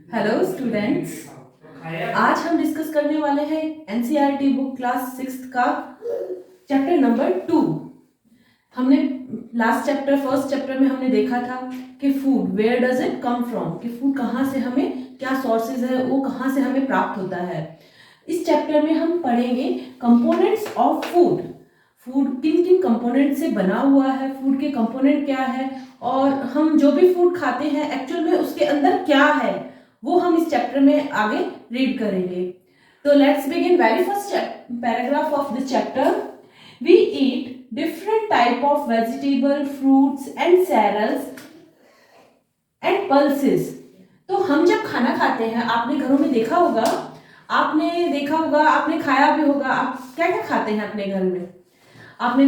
Hello students, आज हम discuss करने वाले हैं एनसीईआरटी बुक क्लास 6 का चैप्टर नंबर 2। हमने लास्ट चैप्टर फर्स्ट चैप्टर में हमने देखा था कि food where does it come from, कि फूड कहाँ से हमें, क्या सोर्सेज है, वो कहाँ से हमें प्राप्त होता है। इस चैप्टर में हम पढ़ेंगे कंपोनेंट्स ऑफ फूड। फूड किन किन कंपोनेंट से बना हुआ है, फूड के कंपोनेंट क्या है, और हम जो भी फूड खाते हैं एक्चुअल में उसके अंदर क्या है वो हम इस चैप्टर में आगे रीड करेंगे। तो let's begin very first paragraph of this chapter. We eat different type of vegetable, fruits and cereals and pulses. तो हम जब खाना खाते हैं, आपने घरों में देखा होगा, आपने खाया भी होगा। आप क्या क्या खाते हैं अपने घर में? आपने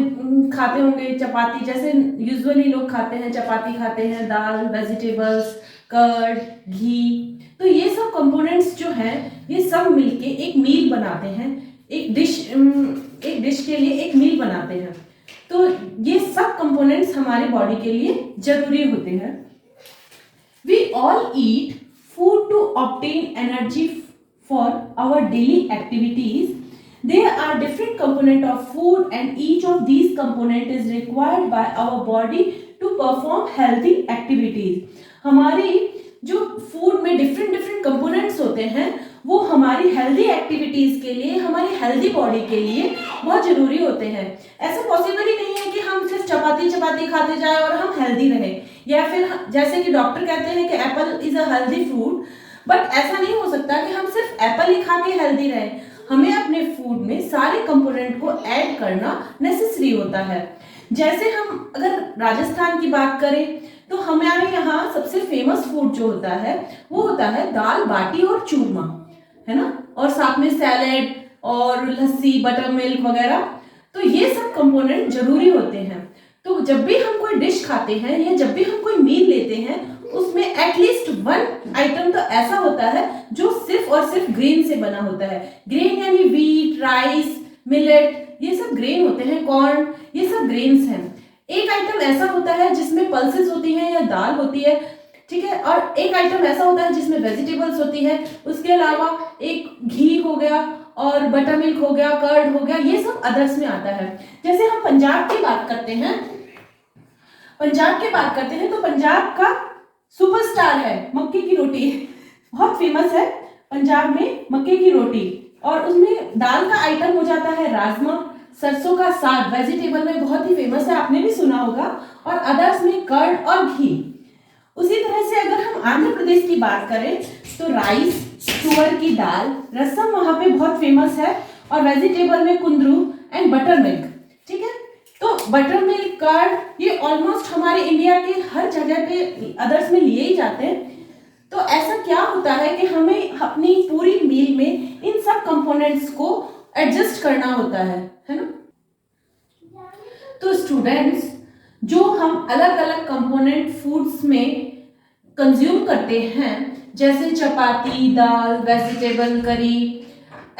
खाते होंगे चपाती, जैसे यूजुअली लोग खाते हैं, चपाती खाते हैं, दाल, वेजिटेबल्स, कर्ड, घी। तो ये सब कंपोनेंट्स जो हैं ये सब मिलके एक मील बनाते हैं, एक डिश के लिए एक मील बनाते हैं। तो ये सब कंपोनेंट्स हमारे बॉडी के लिए जरूरी होते हैं। We all eat food to obtain energy for our daily activities. There are different components of food and each of these component is required by our body to perform healthy activities. हमारी जो food में different components होते हैं वो हमारी healthy activities के लिए, हमारी हेल्दी बॉडी के लिए बहुत जरूरी होते हैं। ऐसा पॉसिबल ही नहीं है कि हम सिर्फ चपाती खाते जाए और हम हेल्दी रहे, या फिर जैसे कि डॉक्टर कहते हैं कि Apple is a healthy fruit, but ऐसा नहीं हो सकता कि हम सिर्फ एप्पल ही खा के हेल्दी रहें। हमें अपने फूड में सारे कंपोनेंट को ऐड करना नेसेसरी होता है। जैसे हम अगर राजस्थान की बात करें तो हमारे यहाँ सबसे फेमस फूड जो होता है वो होता है दाल बाटी और चूरमा, है ना, और साथ में सैलेड और लस्सी, बटर मिल्क वगैरह। तो ये सब कंपोनेंट जरूरी होते हैं। तो जब भी हम कोई डिश खाते हैं या जब भी हम कोई मील लेते हैं उसमें एटलीस्ट वन आइटम तो ऐसा होता है जो सिर्फ और सिर्फ ग्रेन से बना होता है। ग्रेन यानी व्हीट, राइस, मिलेट, ये सब ग्रेन होते हैं, कॉर्न, ये सब ग्रेन्स हैं। एक आइटम ऐसा होता है जिसमें पल्सेस होती हैं या दाल होती है, ठीक है, और एक आइटम ऐसा होता है जिसमें वेजिटेबल्स होती है। उसके अलावा एक घी हो गया और बटर मिल्क हो गया, कर्ड हो गया, ये सब अदर्स में आता है। जैसे हम पंजाब की बात करते हैं, तो पंजाब का सुपरस्टार है मक्के की रोटी, बहुत फेमस है पंजाब में मक्के की रोटी। और उसमें दाल का आइटम हो जाता है राजमा, सरसों का साग वेजिटेबल में बहुत ही फेमस है, आपने भी सुना होगा, और अदर्स में कर्ड और घी। उसी तरह से अगर हम आंध्र प्रदेश की बात करें तो राइस, तुअर की दाल, रसम वहां पे बहुत फेमस है, और वेजिटेबल में कुंदरू एंड बटर मिल्क, ठीक है। तो बटर मिल्क, कर्ड, ये ऑलमोस्ट हमारे इंडिया के हर जगह पे अदर्स में लिए ही जाते हैं। तो ऐसा क्या होता है कि हमें अपनी पूरी मील में इन सब कंपोनेंट्स को एडजस्ट करना होता है ना। तो स्टूडेंट्स, जो हम अलग अलग कंपोनेंट फूड्स में कंज्यूम करते हैं, जैसे चपाती, दाल, वेजिटेबल करी,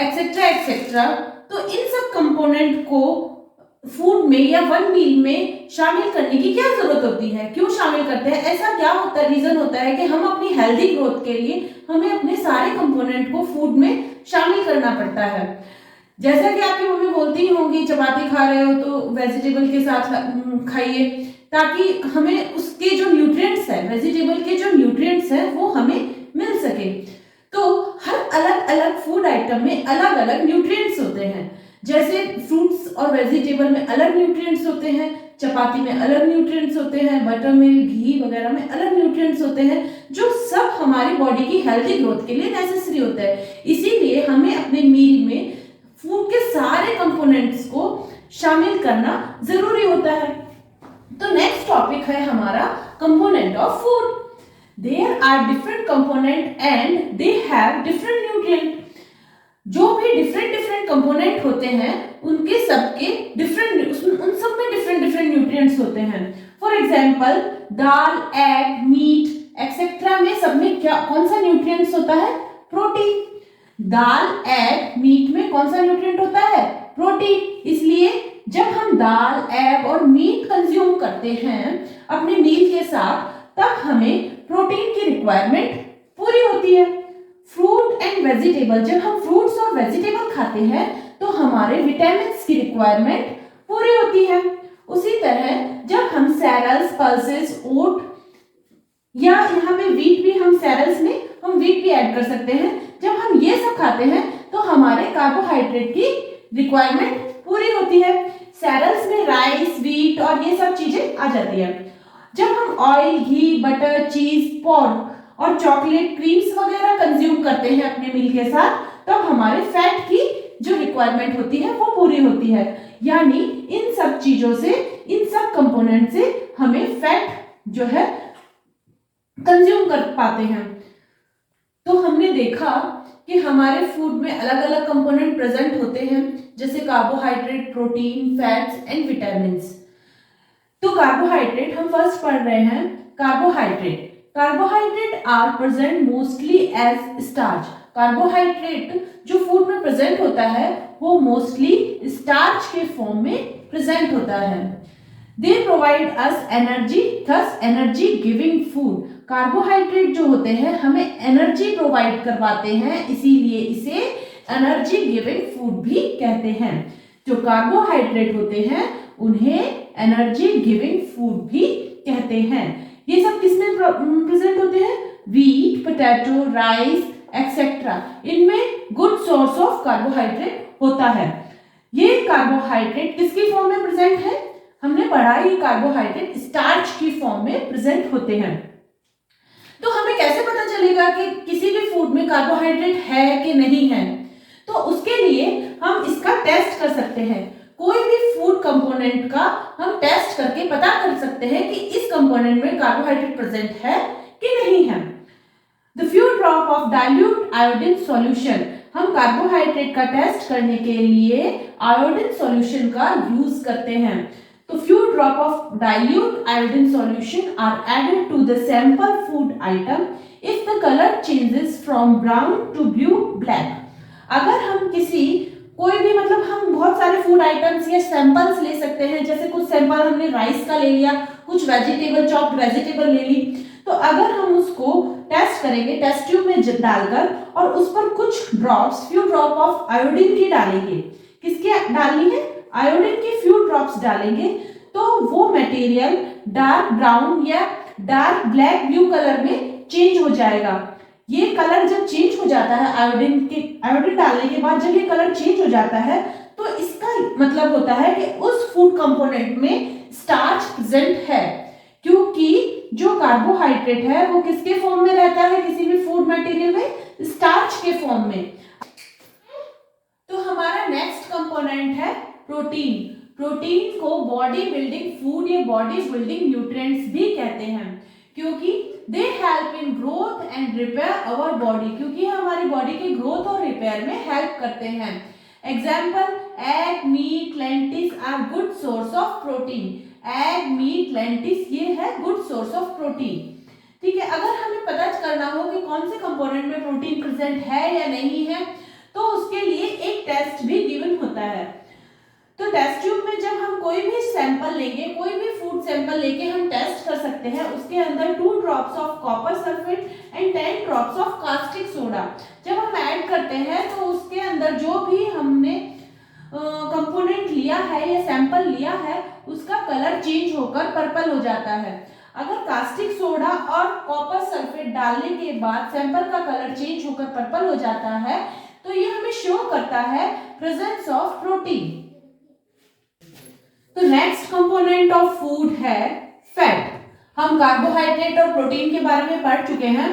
एक्सेट्रा एक्सेट्रा, तो इन सब कंपोनेंट को फूड में या वन मील में शामिल करने की क्या जरूरत होती है, क्यों शामिल करते हैं, ऐसा क्या होता है, रीजन होता है कि हम अपनी हेल्दी ग्रोथ के लिए हमें अपने सारे कंपोनेंट को फूड में शामिल करना पड़ता है। जैसा कि आपकी मम्मी बोलती ही होंगी, चपाती खा रहे हो तो वेजिटेबल के साथ खाइए, ताकि हमें उसके जो न्यूट्रिएंट्स है, वेजिटेबल के जो न्यूट्रिएंट्स है वो हमें मिल सके। तो हर अलग अलग फूड आइटम में अलग अलग न्यूट्रिएंट्स होते हैं। जैसे फ्रूट्स और वेजिटेबल में अलग न्यूट्रिएंट्स होते हैं, चपाती में अलग न्यूट्रिएंट्स होते हैं, बटर मिल्क, घी वगैरह में अलग न्यूट्रिएंट्स होते हैं, जो सब हमारी बॉडी की हेल्दी ग्रोथ के लिए नेसेसरी होता है। इसीलिए हमें अपने मील में फूड के सारे कंपोनेंट्स को शामिल करना जरूरी होता है। तो नेक्स्ट टॉपिक है हमारा component of food. There are different component and they have different nutrient. जो भी डिफरेंट कंपोनेंट होते हैं उनके सबके उन सब में डिफरेंट न्यूट्रिएंट्स होते हैं। For example dal, egg, meat etcetera में सब में क्या, कौन सा न्यूट्रिएंट्स होता है? प्रोटीन। दाल, एग, मीट में कौन सा न्यूट्रिएंट होता है? प्रोटीन। इसलिए जब हम दाल, एग और मीट कंज्यूम करते हैं अपने मील के साथ, तब हमें प्रोटीन की रिक्वायरमेंट पूरी पूरी होती है। फ्रूट एंड वेजिटेबल, जब हम फ्रूट्स और वेजिटेबल खाते हैं तो हमारे विटामिन की रिक्वायरमेंट पूरी होती है। उसी तरह जब हम सेरेल्स, पल्सेस, ओट या यहाँ पे वीट भी, हम सेरेल्स में हम वीट भी ऐड कर सकते हैं, जब हम ये सब खाते हैं तो हमारे कार्बोहाइड्रेट की रिक्वायरमेंट पूरी होती है। सेरेल्स में राइस, वीट और ये सब चीजें आ जाती है। जब हम ऑयल, घी, बटर, चीज, पॉड और चॉकलेट, क्रीम्स वगैरह कंज्यूम करते हैं अपने मील के साथ, तब हमारे फैट की जो रिक्वायरमेंट होती है वो पूरी होती है। यानी इन सब चीजों से, इन सब कंपोनेंट से हमें फैट जो है कंज्यूम कर पाते हैं। तो हमने देखा कि हमारे फूड में अलग अलग कंपोनेंट प्रेजेंट होते हैं, जैसे carbohydrate, protein, fats and vitamins. तो कार्बोहाइड्रेट हम फर्स्ट पढ़ रहे हैं। Carbohydrate, carbohydrate are present mostly as starch. Carbohydrate जो फूड में प्रेजेंट होता है वो मोस्टली स्टार्च के फॉर्म में प्रेजेंट होता है। They provide us energy, thus energy giving food. Carbohydrate जो होते हैं हमें एनर्जी प्रोवाइड करवाते हैं, इसीलिए इसे एनर्जी गिविंग फूड भी कहते हैं। जो कार्बोहाइड्रेट होते हैं उन्हें एनर्जी गिविंग फूड भी कहते हैं। ये सब किसमें प्रेजेंट होते हैं? व्हीट, पोटैटो, राइस एक्सेट्रा, इनमें गुड सोर्स ऑफ कार्बोहाइड्रेट होता है। ये कार्बोहाइड्रेट किसकी फॉर्म में प्रेजेंट है? हमने पढ़ा ये कार्बोहाइड्रेट स्टार्च की फॉर्म में प्रेजेंट होते हैं। तो हमें कैसे पता चलेगा कि किसी भी फूड में कार्बोहाइड्रेट है कि नहीं है? तो उसके लिए हम इसका टेस्ट कर सकते हैं। कोई भी फूड कंपोनेंट का हम टेस्ट करके पता कर सकते हैं कि इस कंपोनेंट में कार्बोहाइड्रेट प्रेजेंट है कि नहीं है। The few drop of dilute iodine solution, हम कार्बोहाइड्रेट का टेस्ट करने के लिए आयोडीन सॉल्यूशन का यूज करते हैं। तो few drop of dilute iodine solution are added to the sample food item if the color changes from brown to blue black। अगर हम किसी कोई भी, मतलब हम बहुत सारे फूड आइटम्स या सैंपल्स ले सकते हैं, जैसे कुछ सैंपल हमने राइस का ले लिया, कुछ वेजिटेबल, चॉप्ड वेजिटेबल ले ली, तो अगर हम उसको टेस्ट करेंगे टेस्ट ट्यूब में डालकर और उस पर कुछ drops, few drop of iodine की डालेंगे। किसकी डालनी है? आयोडीन की फ्यू ड्रॉप्स डालेंगे तो वो मटेरियल डार्क ब्राउन या डार्क ब्लैक ब्लू कलर में चेंज हो जाएगा। ये कलर जब चेंज हो जाता है आयोडीन डालने के बाद, जब ये कलर चेंज हो जाता है तो इसका मतलब होता है कि उस फूड कंपोनेंट में स्टार्च प्रेजेंट है, क्योंकि जो कार्बोहाइड्रेट है वो किसके फॉर्म में रहता है? किसी भी फूड मटेरियल में स्टार्च के फॉर्म में। तो हमारा नेक्स्ट कंपोनेंट है प्रोटीन। प्रोटीन को बॉडी बिल्डिंग फूड या बॉडी बिल्डिंग न्यूट्रिएंट्स भी कहते हैं, क्योंकि they help in growth and repair our body, क्योंकि हमारी बॉडी के ग्रोथ और रिपेयर में हेल्प करते हैं। Example, egg, meat, lentils are good source of protein. Egg, meat, lentils ये है गुड सोर्स ऑफ प्रोटीन। ठीक है, अगर हमें पता करना हो कि कौन से कंपोनेंट में प्रोटीन प्रेजेंट है या नहीं है, तो उसके लिए एक टेस्ट भी गिवन होता है। तो टेस्ट ट्यूब में जब हम कोई भी सैंपल लेंगे, कोई भी फूड सैंपल लेके हम टेस्ट कर सकते हैं। उसके अंदर 2 drops of copper sulphate and 10 drops of caustic soda जब हम ऐड करते हैं तो उसके अंदर जो भी हमने कंपोनेंट लिया है या सैंपल लिया है उसका कलर चेंज होकर पर्पल हो जाता है। अगर कास्टिक सोडा और कॉपर सल्फेट डालने के बाद सैंपल का कलर चेंज होकर पर्पल हो जाता है तो ये हमें शो करता है प्रेजेंस ऑफ प्रोटीन। तो नेक्स्ट कंपोनेंट ऑफ फूड है फैट। हम कार्बोहाइड्रेट और प्रोटीन के बारे में पढ़ चुके हैं।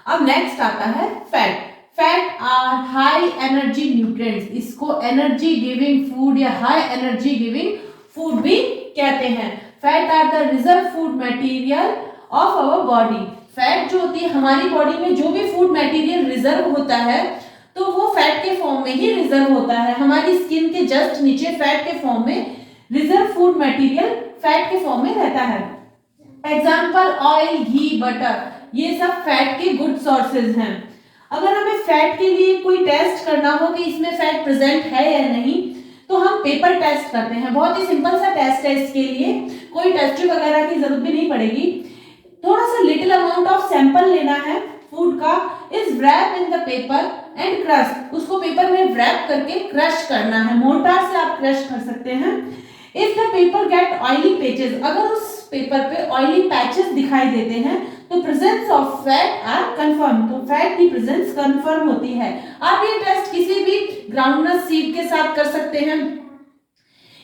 अब नेक्स्ट आता है fat. Fat are high energy nutrients, इसको एनर्जी गिविंग फूड या हाई एनर्जी गिविंग फूड भी कहते हैं। Fat are the reserve food material of our body. Fat जो होती है हमारी बॉडी में, जो भी फूड मटेरियल रिजर्व होता है तो वो फैट के फॉर्म में ही रिजर्व होता है। हमारी स्किन के जस्ट नीचे फैट के फॉर्म में रिजर्व फूड मटेरियल फैट के फॉर्म में रहता है। एग्जाम्पल, ऑयल, घी, बटर, ये सब फैट के गुड सोर्सेज हैं। अगर हमें फैट के लिए कोई टेस्ट करना हो कि इसमें फैट प्रेजेंट है या नहीं, तो हम पेपर टेस्ट करते हैं। बहुत ही सिंपल सा टेस्ट है, इसके लिए कोई टेस्ट ट्यूब वगैरह की जरूरत भी नहीं पड़ेगी। थोड़ा सा लिटिल अमाउंट ऑफ सैंपल लेना है फूड का is wrap in the paper and crush, उसको पेपर में रैप करके क्रश करना है, मोर्टार से आप क्रश कर सकते हैं। If the paper get oily patches, अगर उस पेपर पे ऑयली पैचेस दिखाई देते हैं तो presence of fat are confirm, तो फैट की प्रेजेंस कंफर्म होती है। आप ये टेस्ट किसी भी ग्राउंडनट सीड के साथ कर सकते हैं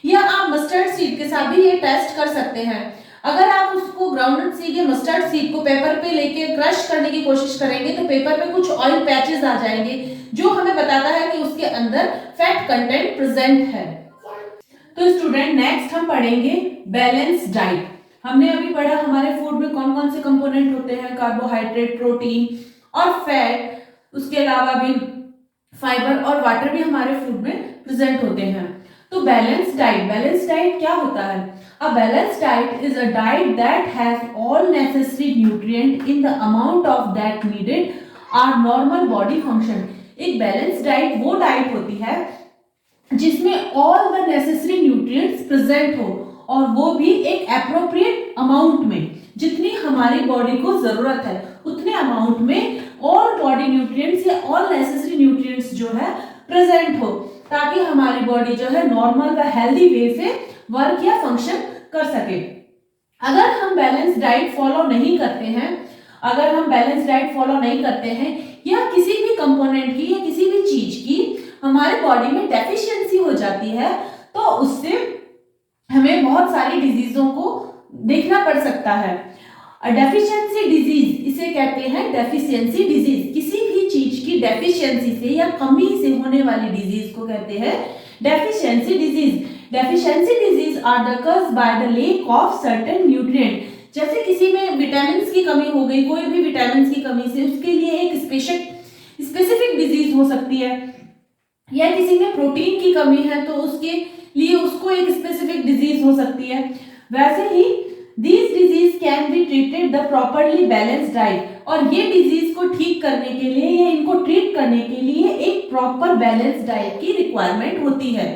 या आप मस्टर्ड सीड के साथ भी ये टेस्ट कर सकते हैं। अगर आप उसको ग्राउंडनट सीड या मस्टर्ड सीड को पेपर पे लेके क्रश करने की कोशिश करेंगे तो पेपर पे कुछ ऑयल पैचेस आ जाएंगे जो हमें बताता है कि उसके अंदर फैट कंटेंट प्रेजेंट है। तो स्टूडेंट नेक्स्ट हम पढ़ेंगे बैलेंस डाइट। हमने अभी पढ़ा हमारे फूड में कौन कौन से कंपोनेंट होते हैं, कार्बोहाइड्रेट, प्रोटीन और फैट, उसके अलावा भी फाइबर और वाटर भी हमारे फूड में प्रेजेंट होते हैं। तो बैलेंस डाइट क्या होता है? A balance diet is a diet that has all necessary nutrient in the amount of that needed are normal body function. एक बैलेंस डाइट वो डाइट होती है जिसमें all the necessary nutrients present हो और वो भी एक एप्रोप्रिएट अमाउंट में, जितनी हमारी बॉडी को जरूरत है उतने अमाउंट में ऑल बॉडी न्यूट्रिएंट्स या ऑल नेसेसरी न्यूट्रिएंट्स जो है प्रेजेंट हो, ताकि हमारी बॉडी जो है नॉर्मल व हेल्दी वे से वर्क या फंक्शन कर सके। अगर हम बैलेंस डाइट फॉलो नहीं करते हैं या किसी भी कंपोनेंट की या किसी भी चीज की हमारे बॉडी में डेफिशिएंसी हो जाती है तो उससे हमें बहुत सारी डिजीजों को देखना पड़ सकता है। डेफिशिएंसी डिजीज इसे कहते हैं, डेफिशिएंसी डिजीज, किसी भी चीज की डेफिशिएंसी से या कमी से होने वाली डिजीज को कहते हैं deficiency disease. Deficiency disease are the cause by the lack of certain nutrient. जैसे किसी में विटामिन की कमी हो गई, कोई भी विटामिन की कमी से उसके लिए एक स्पेसिफिक डिजीज हो सकती है, या किसी में प्रोटीन की कमी है तो उसके लिए उसको एक स्पेसिफिक डिजीज हो सकती है। वैसे ही these disease can be treated the properly balanced diet, और ये डिजीज को ठीक करने के लिए या इनको ट्रीट करने के लिए एक प्रॉपर बैलेंस डाइट की रिक्वायरमेंट होती है।